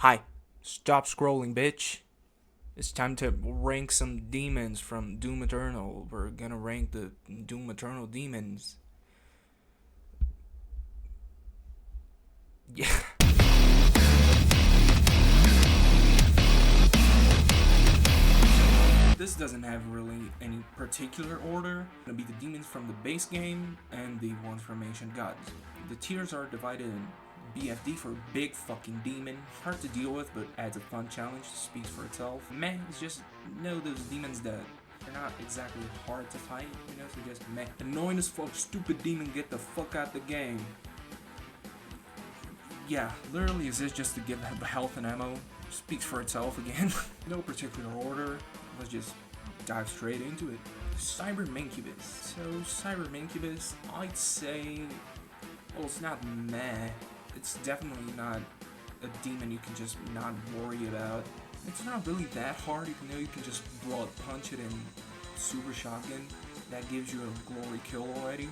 Hi, stop scrolling, bitch. It's time to rank some demons from Doom Eternal. We're gonna rank the Doom Eternal demons. Yeah. This doesn't have really any particular order. It's gonna be the demons from the base game and the ones from Ancient Gods. The tiers are divided in BFD for big fucking demon. Hard to deal with, but adds a fun challenge, speaks for itself. Meh, it's just, those demons that are not exactly hard to fight, so just meh. Annoying as fuck, stupid demon, get the fuck out the game. Yeah, literally exists just to give health and ammo. Speaks for itself again. No particular order. Let's just dive straight into it. Cyber Mancubus. So Cyber Mancubus, I'd say, well, it's not meh. It's definitely not a demon you can just not worry about. It's not really that hard, even though you can just blood punch it in super shotgun. That gives you a glory kill already.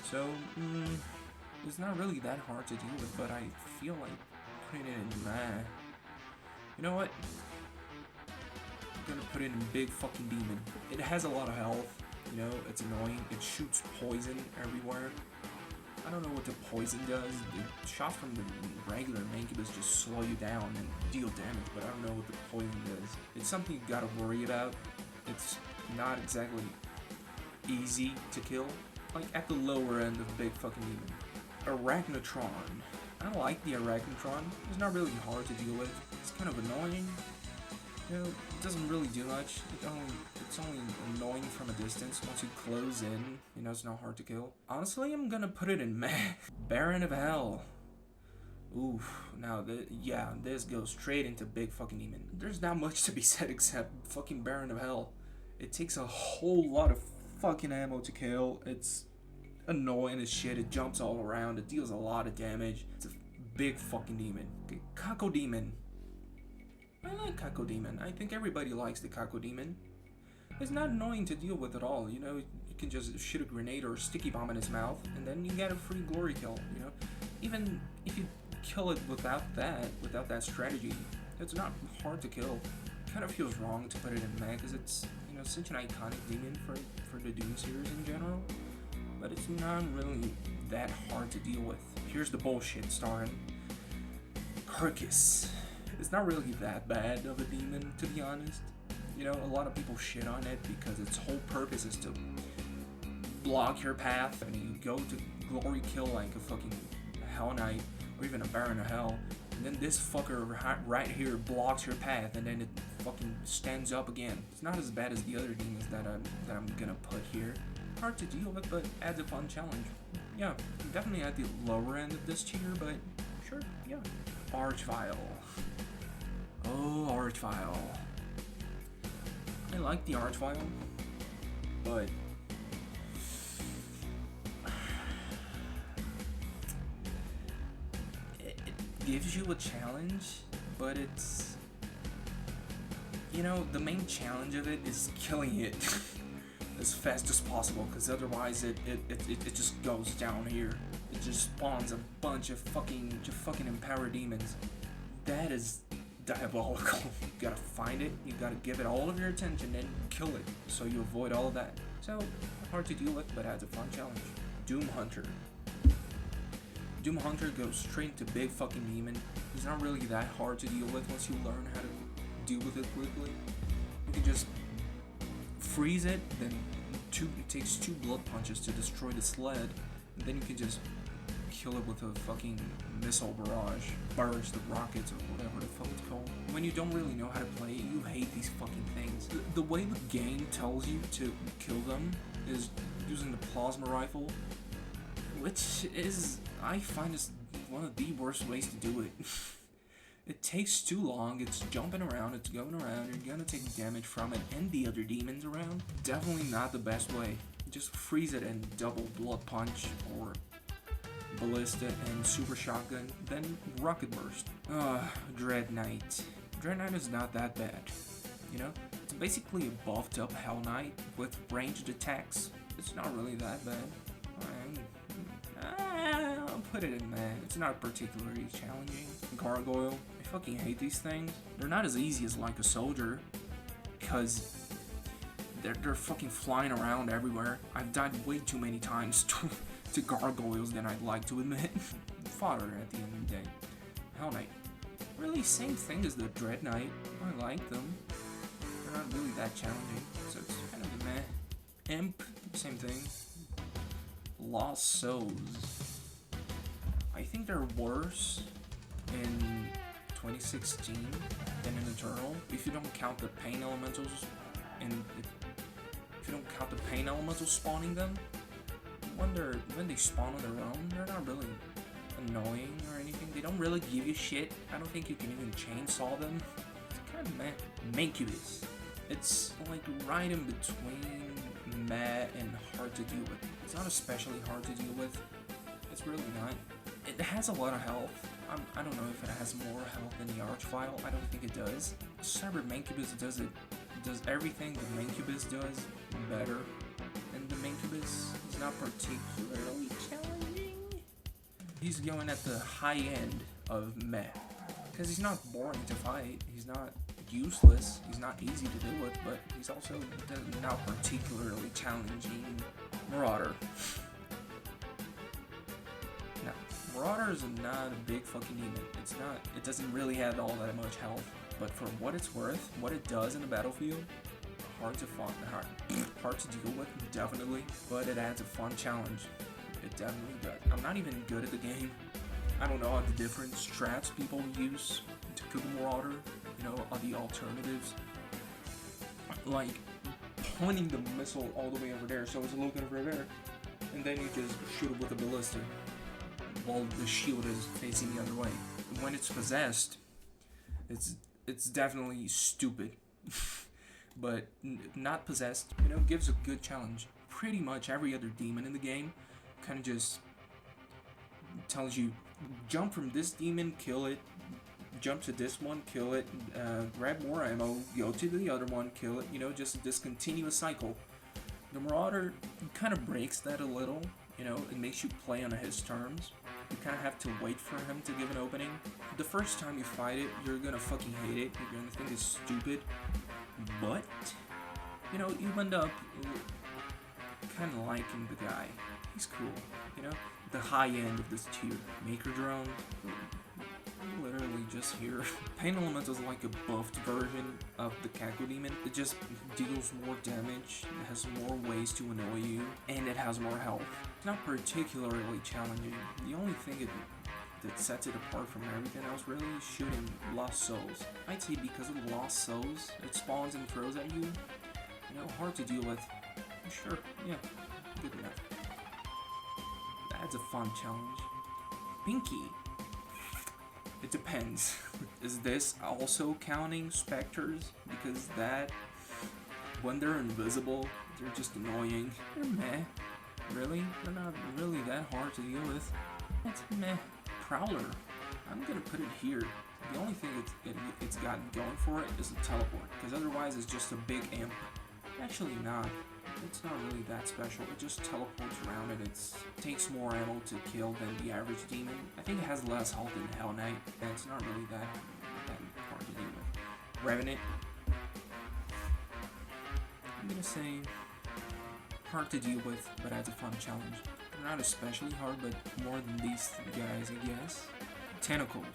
So, it's not really that hard to deal with, but I feel like putting it in meh. You know what? I'm gonna put it in big fucking demon. It has a lot of health, it's annoying. It shoots poison everywhere. I don't know what the poison does. The shots from the regular Mancubus just slow you down and deal damage, but I don't know what the poison does. It's something you gotta worry about. It's not exactly easy to kill. Like at the lower end of big fucking demon. Arachnotron. I like the Arachnotron. It's not really hard to deal with. It's kind of annoying. It doesn't really do much. It's only annoying from a distance. Once you close in, it's not hard to kill. Honestly, I'm gonna put it in meh. Baron of Hell. Oof. Now, this goes straight into big fucking demon. There's not much to be said except fucking Baron of Hell. It takes a whole lot of fucking ammo to kill. It's annoying as shit. It jumps all around. It deals a lot of damage. It's a big fucking demon. Okay, Cacodemon. I like Cacodemon. I think everybody likes the Cacodemon. It's not annoying to deal with at all, you can just shoot a grenade or a sticky bomb in his mouth, and then you get a free glory kill, Even if you kill it without that strategy, it's not hard to kill. It kind of feels wrong to put it in meh, because it's, such an iconic demon for the Doom series in general, but it's not really that hard to deal with. Here's the bullshit starring Kirkus. It's not really that bad of a demon, to be honest. A lot of people shit on it because its whole purpose is to block your path. I mean, you go to glory kill like a fucking Hell Knight or even a Baron of Hell, and then this fucker right here blocks your path, and then it fucking stands up again. It's not as bad as the other demons that I'm gonna put here. Hard to deal with, but adds a fun challenge. Yeah, definitely at the lower end of this tier, but sure, yeah. Archvile. Oh, Archvile. I like the Archvile, but it gives you a challenge, but it's, the main challenge of it is killing it as fast as possible, because otherwise it just goes down here. It just spawns a bunch of fucking empowered demons. That is diabolical. You gotta find it, you gotta give it all of your attention and kill it, so you avoid all of that. So, hard to deal with, but adds a fun challenge. Doom Hunter. Doom Hunter goes straight to big fucking demon. He's not really that hard to deal with once you learn how to deal with it quickly. You can just freeze it, then it takes 2 blood punches to destroy the sled, and then you can just kill it with a fucking missile barrage, burst of rockets or whatever the fuck it's called. When you don't really know how to play it, you hate these fucking things. The way the game tells you to kill them is using the plasma rifle, which is, I find, is one of the worst ways to do it. It takes too long, it's jumping around, it's going around, you're gonna take damage from it and the other demons around. Definitely not the best way. Just freeze it and double blood punch, or ballista and super shotgun, then rocket burst. Dread Knight. Dread Knight is not that bad, It's basically a buffed up Hell Knight with ranged attacks. It's not really that bad. I'll put it in meh. It's not particularly challenging. Gargoyle, I fucking hate these things. They're not as easy as like a soldier, because they're fucking flying around everywhere. I've died way too many times to gargoyles than I'd like to admit. Fodder at the end of the day. Hell Knight. Really, same thing as the Dread Knight. I like them. They're not really that challenging, so it's kind of a meh. Imp, same thing. Lost Souls. I think they're worse in 2016 than in Eternal, if you don't count the pain elementals, and if you don't count the pain elementals spawning them. When they spawn on their own, they're not really annoying or anything. They don't really give you shit. I don't think you can even chainsaw them. It's kind of meh. Mancubus. It's like right in between meh and hard to deal with. It's not especially hard to deal with. It's really not. It has a lot of health. I don't know if it has more health than the Archvile. I don't think it does. Cyber Mancubus does everything the Mancubus does better. And the Mancubus is not particularly challenging. He's going at the high end of meh. Because he's not boring to fight. He's not useless. He's not easy to deal with, but he's also not particularly challenging. Marauder. No, Marauder is not a big fucking demon. It doesn't really add all that much health, but for what it's worth, what it does in the battlefield, hard to deal with, definitely, but it adds a fun challenge. It definitely does. I'm not even good at the game. I don't know all the different strats people use to kill the Marauder, you know, all the alternatives. Like pointing the missile all the way over there, so it's looking over there, and then you just shoot it with a ballista while the shield is facing the other way. When it's possessed, it's definitely stupid. But not possessed, you know, gives a good challenge. Pretty much every other demon in the game kind of just tells you, jump from this demon, kill it, jump to this one, kill it, grab more ammo, go to the other one, kill it, you know, just this continuous cycle. The Marauder kind of breaks that a little, you know, it makes you play on his terms. You kind of have to wait for him to give an opening. The first time you fight it, you're gonna fucking hate it, you're gonna think it's stupid, but, you know, you end up kind of liking the guy. He's cool, you know? The high end of this tier. Maker Drone, literally just here. Pain Elemental is like a buffed version of the Kaku Demon. It just deals more damage, it has more ways to annoy you, and it has more health. It's not particularly challenging. The only thing that sets it apart from everything else really is shooting Lost Souls. I'd say because of the Lost Souls, it spawns and throws at you. You know, hard to deal with. Sure, yeah, good enough. That's a fun challenge. Pinky. It depends. Is this also counting specters? Because that, when they're invisible, they're just annoying. They're meh. Really? They're not really that hard to deal with. It's meh. Prowler. I'm gonna put it here. The only thing it's got going for it is a teleport, because otherwise it's just a big imp. Actually not. It's not really that special. It just teleports around and it takes more ammo to kill than the average demon. I think it has less health than Hell Knight, and it's not really that hard to deal with. Revenant. I'm gonna say hard to deal with, but adds a fun challenge. Not especially hard, but more than these guys, I guess. Tentacles.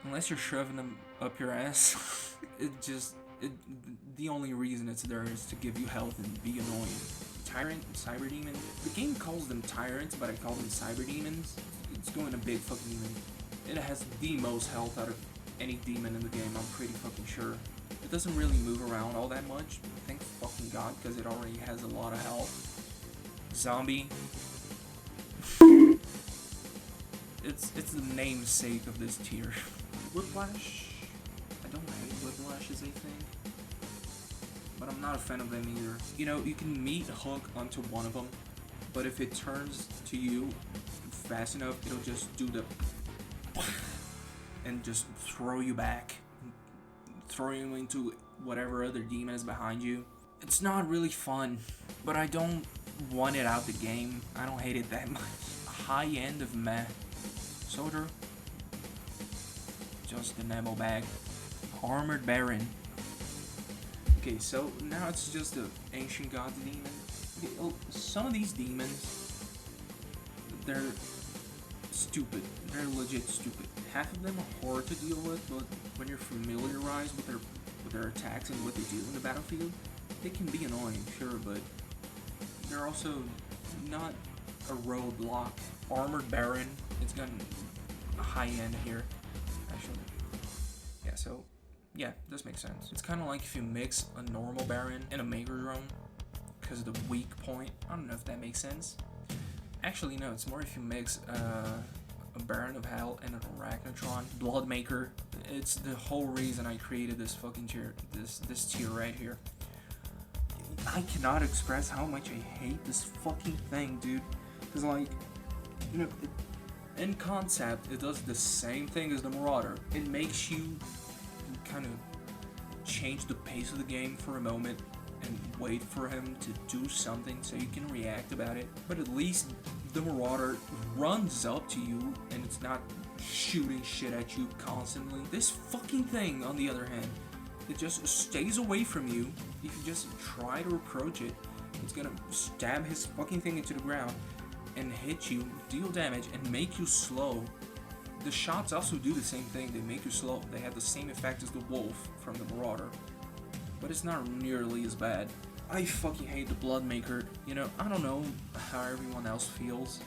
Unless you're shoving them up your ass, the only reason it's there is to give you health and be annoying. Tyrant, Cyber Demon. The game calls them tyrants, but I call them Cyber Demons. It's going a big fucking demon. It has the most health out of any demon in the game, I'm pretty fucking sure. It doesn't really move around all that much, thank fucking god, because it already has a lot of health. Zombie. It's the namesake of this tier. Whiplash. I don't hate Whiplash as a thing, but I'm not a fan of them either. You know, you can meet Hook onto one of them, but if it turns to you fast enough, it'll just do the and just throw you back, throw you into whatever other demon is behind you. It's not really fun, but I don't wanted out the game. I don't hate it that much. High end of meh. Soldier. Just an ammo bag. Armored Baron. Okay, so now it's just the Ancient Gods demon. Okay, oh, some of these demons, they're stupid. They're legit stupid. Half of them are hard to deal with, but when you're familiarized with their attacks and what they do in the battlefield, they can be annoying, sure, but they're also not a roadblock. Armored Baron, it's got a high end here, actually. Yeah, so, yeah, this makes sense. It's kind of like if you mix a normal Baron and a Maker Drone, because of the weak point. I don't know if that makes sense. Actually, no, it's more if you mix a Baron of Hell and an Arachnotron Bloodmaker. It's the whole reason I created this fucking tier, this tier right here. I cannot express how much I hate this fucking thing, dude. Cause like, you know, in concept, it does the same thing as the Marauder. It makes you kind of change the pace of the game for a moment and wait for him to do something so you can react about it. But at least the Marauder runs up to you and it's not shooting shit at you constantly. This fucking thing, on the other hand, it just stays away from you. If you just try to approach it, it's gonna stab his fucking thing into the ground and hit you, deal damage, and make you slow. The shots also do the same thing, they make you slow. They have the same effect as the Wolf from the Marauder, but it's not nearly as bad. I fucking hate the Bloodmaker. You know, I don't know how everyone else feels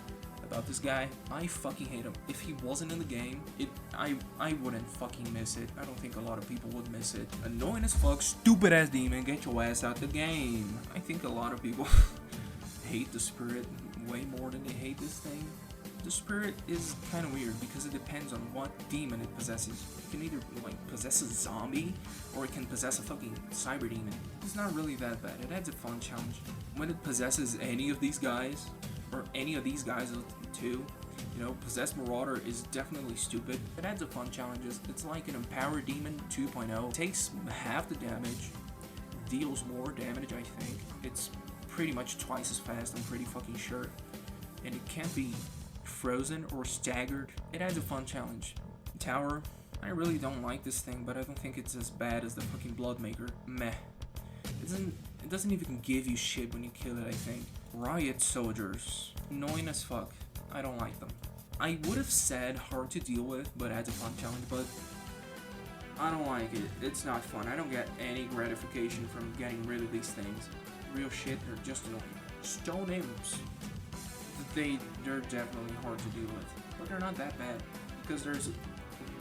about this guy. I fucking hate him. If he wasn't in the game, I wouldn't fucking miss it. I don't think a lot of people would miss it. Annoying as fuck, stupid ass demon, get your ass out the game. I think a lot of people hate the Spirit way more than they hate this thing. The Spirit is kind of weird because it depends on what demon it possesses. It can either like possess a zombie or it can possess a fucking cyber demon. It's not really that bad. It adds a fun challenge. When it possesses any of these guys, or any of these guys too, you know, possessed Marauder is definitely stupid. It adds a fun challenge. It's like an Empowered Demon 2.0. It takes half the damage, deals more damage, I think. It's pretty much twice as fast, I'm pretty fucking sure. And it can't be frozen or staggered. It adds a fun challenge. Tower, I really don't like this thing, but I don't think it's as bad as the fucking Bloodmaker. Meh. It doesn't even give you shit when you kill it, I think. Riot Soldiers. Annoying as fuck. I don't like them. I would have said hard to deal with, but adds a fun challenge, but I don't like it. It's not fun. I don't get any gratification from getting rid of these things. Real shit, they're just annoying. Stone Imps. They're definitely hard to deal with, but they're not that bad because there's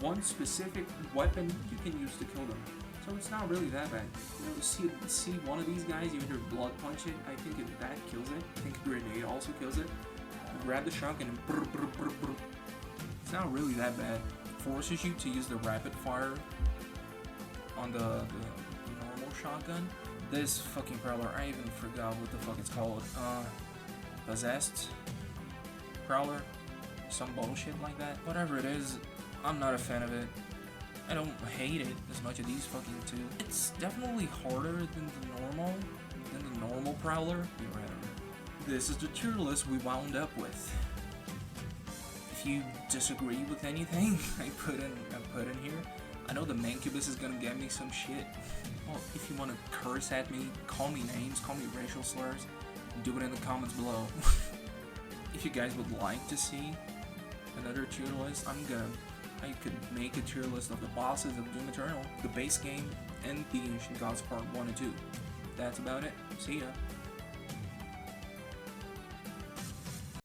one specific weapon you can use to kill them, so it's not really that bad. You know, see one of these guys, you either blood punch it, I think that kills it. I think a grenade also kills it. You grab the shotgun and brr, brr, brr, brr. It's not really that bad. It forces you to use the rapid fire on the normal shotgun. This fucking Prowler, I even forgot what the fuck it's called. Possessed Prowler, some bullshit like that. Whatever it is, I'm not a fan of it. I don't hate it as much as these fucking two. It's definitely harder than the normal Prowler. This is the tier list we wound up with. If you disagree with anything I put in here, I know the Mancubus is gonna get me some shit. Well, if you want to curse at me, call me names, call me racial slurs, do it in the comments below. If you guys would like to see another tier list, I could make a tier list of the bosses of Doom Eternal, the base game, and the Ancient Gods Part 1 and 2. That's about it. See ya.